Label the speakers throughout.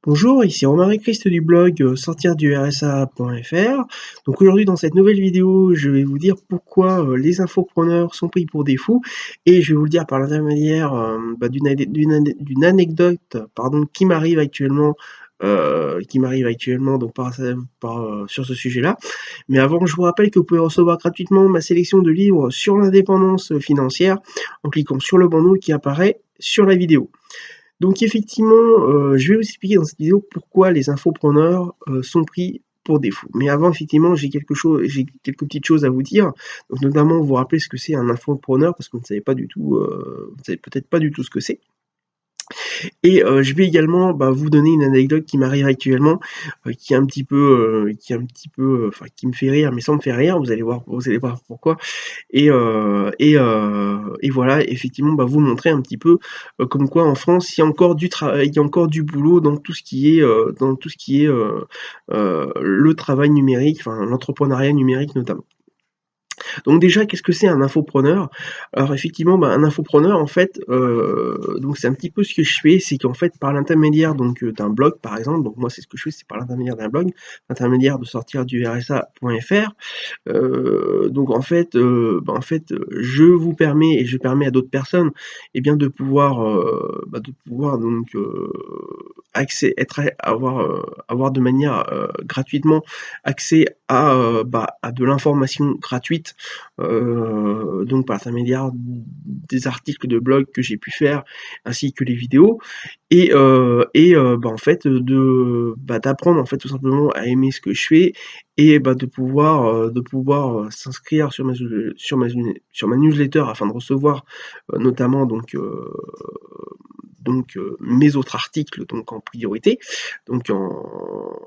Speaker 1: Bonjour, ici Romaric Christ du blog sortirdu-rsa.fr. Donc aujourd'hui dans cette nouvelle vidéo, je vais vous dire pourquoi les infopreneurs sont pris pour des fous et je vais vous le dire par l'intermédiaire d'une anecdote qui m'arrive actuellement donc sur ce sujet-là. Mais avant, je vous rappelle que vous pouvez recevoir gratuitement ma sélection de livres sur l'indépendance financière en cliquant sur le bandeau qui apparaît sur la vidéo. Donc effectivement, je vais vous expliquer dans cette vidéo pourquoi les infopreneurs, sont pris pour des fous. Mais avant effectivement, j'ai quelques petites choses à vous dire. Donc notamment vous rappeler ce que c'est un infopreneur parce que vous ne savez pas du tout, vous ne savez peut-être pas du tout ce que c'est. Et je vais également, vous donner une anecdote qui m'arrive actuellement, enfin qui me fait rire, mais sans me faire rire, vous allez voir pourquoi. Et voilà, effectivement, vous montrer un petit peu comme quoi en France, il y a encore du travail, il y a encore du boulot dans tout ce qui est, le travail numérique, enfin l'entrepreneuriat numérique notamment. Donc déjà, qu'est-ce que c'est un infopreneur? Alors effectivement, un infopreneur, en fait, donc c'est un petit peu ce que je fais, c'est qu'en fait, par l'intermédiaire donc d'un blog, par exemple, donc moi c'est ce que je fais, c'est par l'intermédiaire d'un blog, l'intermédiaire de sortir du rsa.fr. Donc je vous permets et je permets à d'autres personnes, de pouvoir donc avoir de manière gratuitement accès à de l'information gratuite, donc par l'intermédiaire des articles de blog que j'ai pu faire, ainsi que les vidéos, d'apprendre en fait tout simplement à aimer ce que je fais et de pouvoir s'inscrire sur ma newsletter afin de recevoir notamment mes autres articles donc en priorité, donc en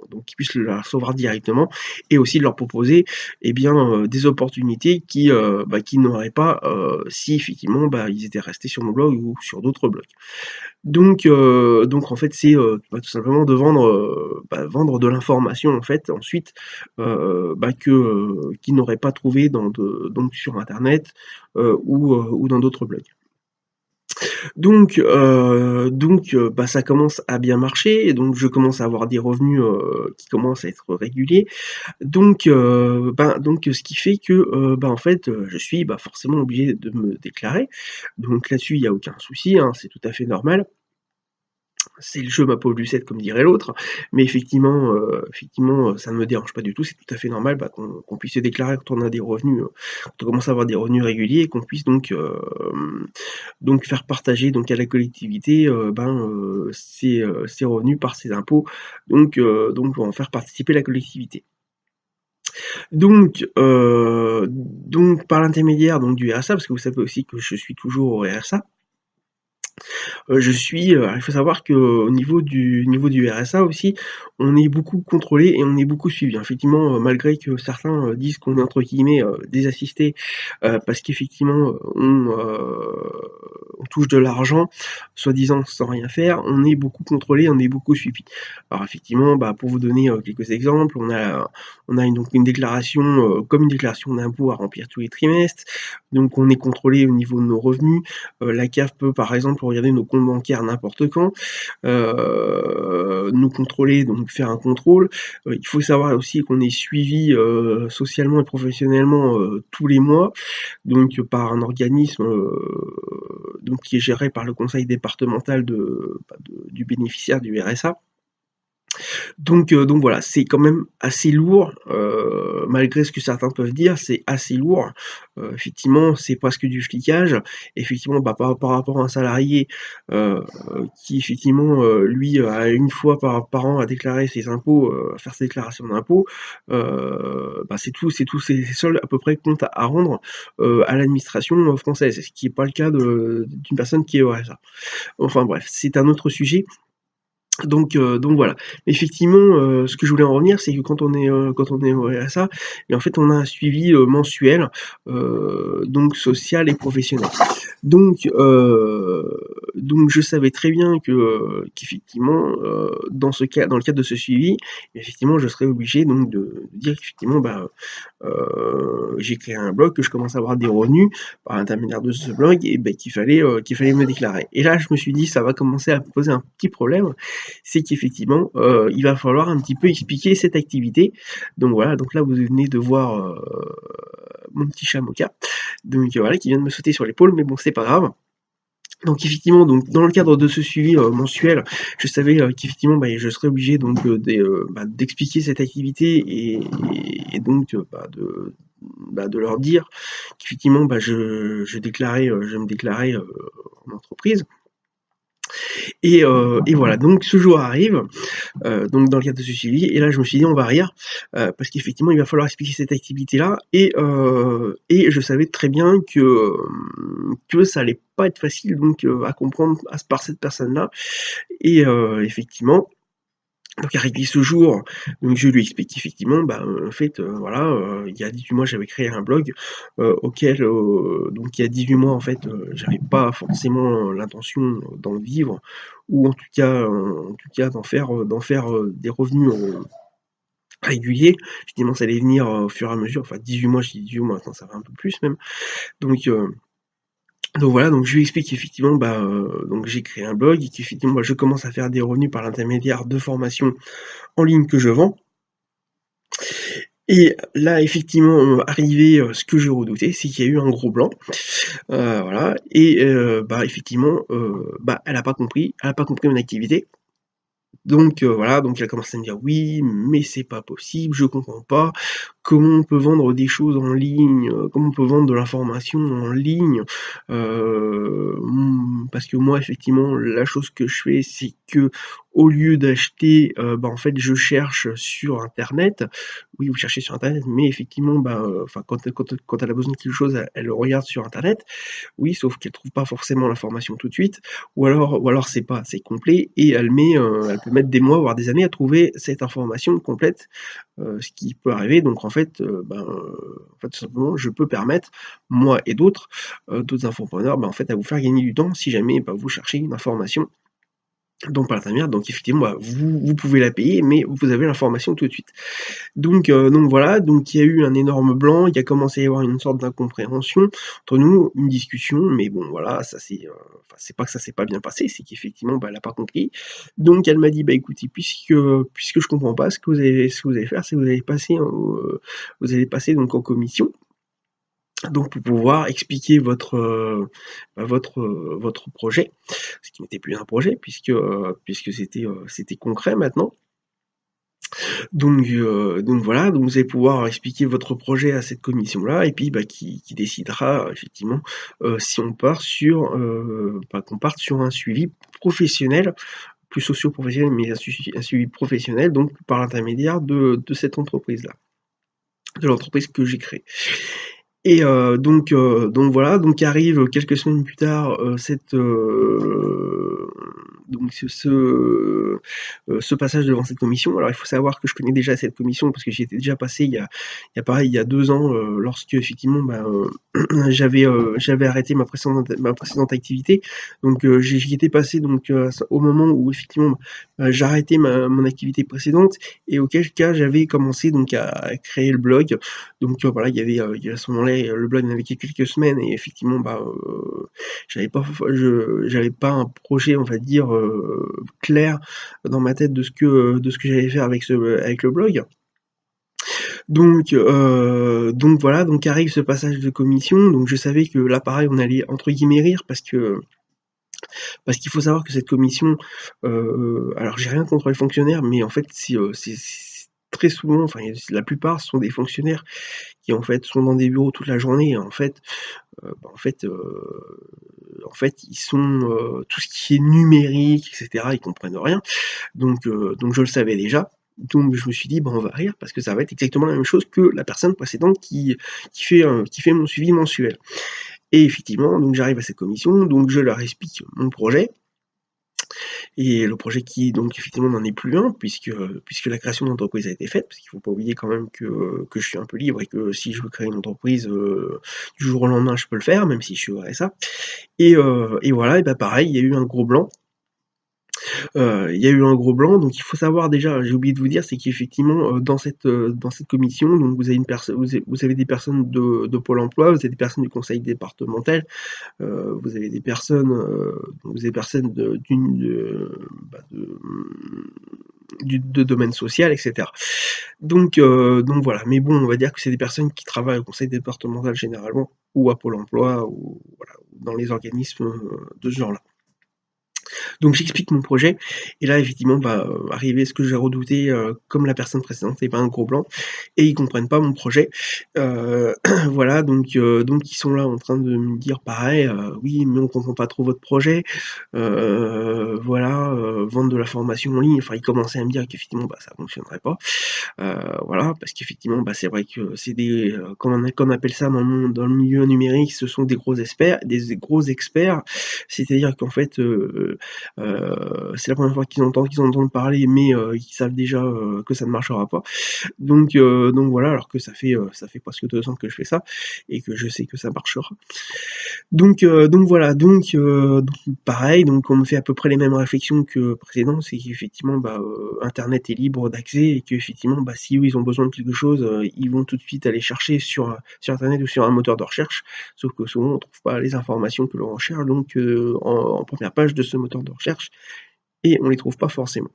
Speaker 1: donc qu'ils puissent la recevoir directement et aussi de leur proposer des opportunités qui n'auraient pas si effectivement ils étaient restés sur mon blog ou sur d'autres blogs. Donc en fait c'est tout simplement de vendre de l'information en fait ensuite qu'ils n'auraient pas trouvé donc sur internet ou dans d'autres blogs. Ça commence à bien marcher et donc je commence à avoir des revenus qui commencent à être réguliers. Donc ce qui fait que en fait je suis forcément obligé de me déclarer. Donc là-dessus il y a aucun souci, hein, c'est tout à fait normal. C'est le jeu ma pauvre Lucette comme dirait l'autre, mais effectivement, ça ne me dérange pas du tout, c'est tout à fait normal, qu'on puisse se déclarer quand on a des revenus, quand on commence à avoir des revenus réguliers et qu'on puisse donc faire partager donc à la collectivité, ses revenus par ses impôts, donc pour en faire participer la collectivité. Donc par l'intermédiaire donc du RSA, parce que vous savez aussi que je suis toujours au RSA. Il faut savoir qu'au niveau du RSA aussi, on est beaucoup contrôlé et on est beaucoup suivi. Effectivement, malgré que certains disent qu'on est entre guillemets des assistés, parce qu'effectivement on touche de l'argent, soi-disant sans rien faire, on est beaucoup contrôlé, on est beaucoup suivi. Alors effectivement, pour vous donner quelques exemples, donc une déclaration, comme une déclaration d'impôt à remplir tous les trimestres. Donc on est contrôlé au niveau de nos revenus. La CAF peut par exemple regarder nos comptes bancaires n'importe quand, nous contrôler, donc faire un contrôle. Il faut savoir aussi qu'on est suivi socialement et professionnellement tous les mois, donc par un organisme donc qui est géré par le conseil départemental du bénéficiaire du RSA. Donc voilà, c'est quand même assez lourd, malgré ce que certains peuvent dire, c'est assez lourd. Effectivement, c'est presque du flicage. Effectivement, par rapport à un salarié, qui effectivement, lui, a une fois par an à déclarer ses impôts, à faire ses déclarations d'impôts, c'est seul à peu près compte à rendre, à l'administration, française, ce qui est pas le cas d'une personne qui est au RSA. Enfin bref, c'est un autre sujet. Donc voilà. Effectivement, ce que je voulais en revenir, c'est que quand on est au RSA et en fait, on a un suivi, mensuel, donc social et professionnel. Donc je savais très bien qu'effectivement, dans le cadre de ce suivi, effectivement, je serais obligé donc de dire qu'effectivement, j'ai créé un blog, que je commence à avoir des revenus par l'intermédiaire de ce blog et qu'il fallait me déclarer. Et là, je me suis dit: «Ça va commencer à poser un petit problème». c'est qu'effectivement, il va falloir un petit peu expliquer cette activité. Donc voilà, donc là vous venez de voir, mon petit chat Moka, donc voilà, qui vient de me sauter sur l'épaule, mais bon, c'est pas grave. Donc effectivement, donc dans le cadre de ce suivi, mensuel, je savais, qu'effectivement, je serais obligé donc, d'expliquer cette activité et donc, de leur dire qu'effectivement, je me déclarais, en entreprise et voilà, donc ce jour arrive, donc dans le cadre de ce suivi et là je me suis dit: «On va rire», parce qu'effectivement il va falloir expliquer cette activité-là et je savais très bien que ça allait pas être facile donc à comprendre par cette personne-là et effectivement, donc arrivé ce jour, donc je lui explique qu'effectivement, en fait, voilà, il y a 18 mois j'avais créé un blog, auquel, donc il y a 18 mois en fait, j'avais pas forcément l'intention d'en vivre ou en tout cas d'en faire des revenus, réguliers. Je ça allait venir, au fur et à mesure, enfin 18 mois, je dis 18 mois, maintenant ça va un peu plus même. Donc voilà, donc je lui explique qu'effectivement, donc j'ai créé un blog et qu'effectivement, je commence à faire des revenus par l'intermédiaire de formations en ligne que je vends. Et là, effectivement, arrivé, ce que je redoutais, c'est qu'il y a eu un gros blanc, voilà et effectivement, elle a pas compris mon activité. Donc voilà, donc elle a commencé à me dire: «Oui, mais c'est pas possible, je comprends pas, comment on peut vendre des choses en ligne, comment on peut vendre de l'information en ligne?» Parce que moi effectivement la chose que je fais, c'est qu'au lieu d'acheter, en fait je cherche sur internet. Oui, vous cherchez sur internet, mais effectivement, enfin quand elle a besoin de quelque chose, elle le regarde sur internet. Oui, sauf qu'elle trouve pas forcément l'information tout de suite, ou alors c'est pas assez complet et elle peut mettre des mois, voire des années à trouver cette information complète, ce qui peut arriver. Donc en fait, tout simplement, je peux permettre, moi et d'autres infopreneurs, en fait, à vous faire gagner du temps si jamais, vous cherchez une information donc par l'intermédiaire donc effectivement, vous pouvez la payer, mais vous avez l'information tout de suite. Donc voilà, donc il y a eu un énorme blanc, il y a commencé à y avoir une sorte d'incompréhension entre nous, une discussion, mais bon voilà, ça c'est, enfin c'est pas que ça s'est pas bien passé, c'est qu'effectivement, elle a pas compris. Donc elle m'a dit: «Bah écoutez, puisque je comprends pas, ce que vous allez faire, c'est que vous allez passer donc en commission, donc pour pouvoir expliquer votre projet», ce qui n'était plus un projet puisque c'était concret maintenant. Donc voilà, donc vous allez pouvoir expliquer votre projet à cette commission-là et puis, qui décidera effectivement, si on part sur, qu'on parte sur un suivi professionnel, plus socio-professionnel, mais un suivi professionnel donc par l'intermédiaire de cette entreprise-là, de l'entreprise que j'ai créée. Et donc voilà, donc arrive quelques semaines plus tard, donc ce passage devant cette commission. Alors il faut savoir que je connais déjà cette commission parce que j'y étais déjà passé il y a pareil, il y a 2 ans, lorsque effectivement, j'avais arrêté ma précédente activité. Donc j'y étais passé donc au moment où effectivement, j'arrêtais mon activité précédente et auquel cas j'avais commencé donc à créer le blog. Donc voilà, il y avait à ce moment-là, le blog n'avait que quelques semaines et effectivement, j'avais pas un projet, on va dire, clair dans ma tête de ce que j'allais faire avec le blog. Donc voilà, donc arrive ce passage de commission, donc je savais que là, pareil, on allait entre guillemets «rire» parce qu'il faut savoir que cette commission, alors j'ai rien contre les fonctionnaires, mais en fait, c'est très souvent, enfin, la plupart sont des fonctionnaires qui, en fait, sont dans des bureaux toute la journée et en fait, ils sont, tout ce qui est numérique et cetera, ils comprennent rien. Donc je le savais déjà. Donc je me suis dit: «On va rire parce que ça va être exactement la même chose que la personne précédente qui fait mon suivi mensuel». Et effectivement, donc j'arrive à cette commission, donc je leur explique mon projet et le projet qui donc effectivement n'en est plus un puisque la création d'entreprise a été faite. Parce qu'il faut pas oublier quand même que je suis un peu libre et que si je veux créer une entreprise, du jour au lendemain, je peux le faire, même si je suis au RSA et voilà et pareil, il y a eu un gros blanc. Il y a eu un gros blanc, donc il faut savoir déjà, j'ai oublié de vous dire, c'est qu'effectivement, dans cette commission, donc vous avez vous avez des personnes de Pôle emploi, vous avez des personnes du conseil départemental, vous avez des personnes bah, de domaine social, etc. Donc voilà. Mais bon, on va dire que c'est des personnes qui travaillent au conseil départemental généralement, ou à Pôle emploi, ou voilà, dans les organismes de ce genre-là. Donc j'explique mon projet, et là effectivement, arrivé ce que j'ai redouté, comme la personne précédente, et un gros blanc, et ils comprennent pas mon projet. Heu, voilà, donc ils sont là en train de me dire pareil, «Oui, mais on comprend pas trop votre projet, voilà, vendre de la formation en ligne», enfin ils commençaient à me dire qu'effectivement, ça fonctionnerait pas. Voilà, parce qu'effectivement, c'est vrai que c'est qu'on appelle ça dans le milieu numérique, ce sont des gros experts. C'est-à-dire qu'en fait, c'est la première fois qu'ils entendent parler, mais ils savent déjà, que ça ne marchera pas. Donc voilà, alors que ça fait presque 2 ans que je fais ça et que je sais que ça marchera. Donc voilà, donc pareil, donc on me fait à peu près les mêmes réflexions que précédent, c'est qu'effectivement, internet est libre d'accès et qu'effectivement, si eux, ils ont besoin de quelque chose, ils vont tout de suite aller chercher sur internet ou sur un moteur de recherche. Sauf que souvent, on trouve pas les informations que l'on recherche, donc en 1re page de ce moteur de recherche, et on les trouve pas forcément.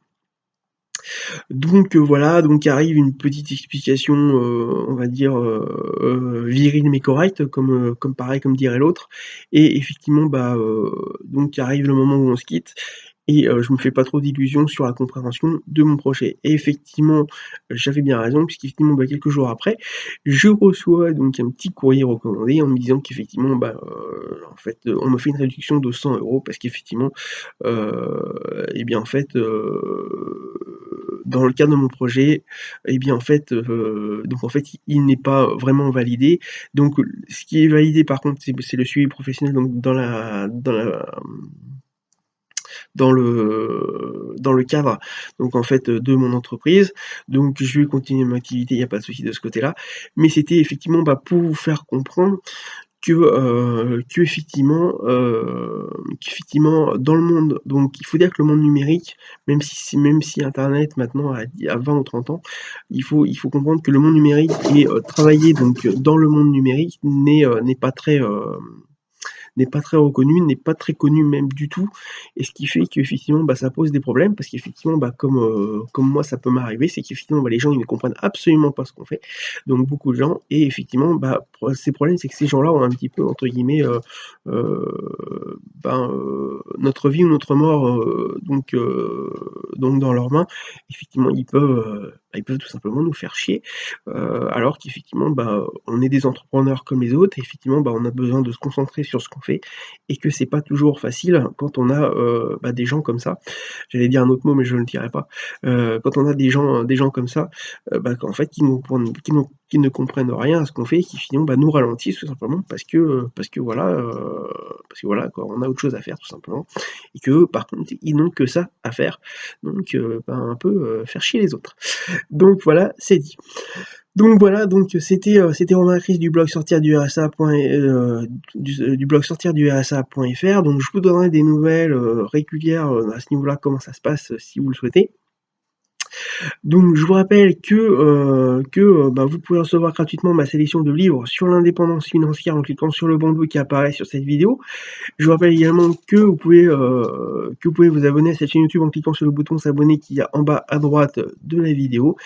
Speaker 1: Donc voilà, donc arrive une petite explication, on va dire, virile mais correcte, comme pareil, comme dirait l'autre, et effectivement, donc arrive le moment où on se quitte, et je me fais pas trop d'illusions sur la compréhension de mon projet, et effectivement, j'avais bien raison, puisqu'effectivement, quelques jours après, je reçois donc un petit courrier recommandé en me disant qu'effectivement, en fait, on me fait une réduction de 100 € parce qu'effectivement, et bien, en fait, dans le cadre de mon projet, et bien, en fait, donc en fait, il n'est pas vraiment validé. Donc, ce qui est validé par contre, c'est le suivi professionnel, donc dans le cadre, donc en fait, de mon entreprise. Donc je vais continuer mon activité, il y a pas de souci de ce côté-là. Mais c'était effectivement, pour vous faire comprendre qu'effectivement dans le monde, donc il faut dire que le monde numérique, même si internet maintenant a 20 ou 30 ans, il faut comprendre que le monde numérique et travailler donc dans le monde numérique n'est pas très reconnu, n'est pas très connu même du tout, et ce qui fait qu'effectivement, ça pose des problèmes parce qu'effectivement, comme moi ça peut m'arriver, c'est qu'effectivement, les gens ils ne comprennent absolument pas ce qu'on fait, donc beaucoup de gens, et effectivement, ces problèmes, c'est que ces gens-là ont un petit peu entre guillemets, notre vie ou notre mort, donc dans leurs mains. Effectivement, ils peuvent tout simplement nous faire chier, alors qu'effectivement, on est des entrepreneurs comme les autres, et effectivement, on a besoin de se concentrer sur ce qu'on fait, et que c'est pas toujours facile quand on a, des gens comme ça. J'allais dire un autre mot, mais je ne le dirai pas. Quand on a des gens comme ça, qu'en fait, qui ne comprennent rien à ce qu'on fait, et qui finalement, nous ralentissent tout simplement parce que voilà quoi, on a autre chose à faire tout simplement, et qu'eux, par contre, ils n'ont que ça à faire, donc un peu, faire chier les autres. Donc voilà, c'est dit. Donc voilà, donc c'était Romain Chris du blog sortir du RSA. Du blog sortir du RSA.fr. Donc je vous donnerai des nouvelles régulières à ce niveau-là, comment ça se passe, si vous le souhaitez. Donc je vous rappelle que vous pouvez recevoir gratuitement ma sélection de livres sur l'indépendance financière en cliquant sur le bandeau qui apparaît sur cette vidéo. Je vous rappelle également que vous pouvez vous abonner à cette chaîne YouTube en cliquant sur le bouton s'abonner qui est en bas à droite de la vidéo.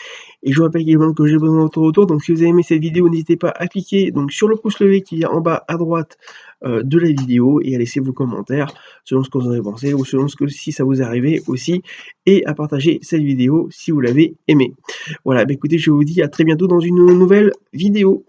Speaker 1: Et je vous rappelle également que j'ai besoin de votre retour, donc si vous avez aimé cette vidéo, n'hésitez pas à cliquer donc sur le pouce levé qui est en bas à droite de la vidéo, et à laisser vos commentaires selon ce que vous en avez pensé, ou selon si ça vous est arrivé aussi, et à partager cette vidéo si vous l'avez aimée. Voilà, écoutez, je vous dis à très bientôt dans une nouvelle vidéo.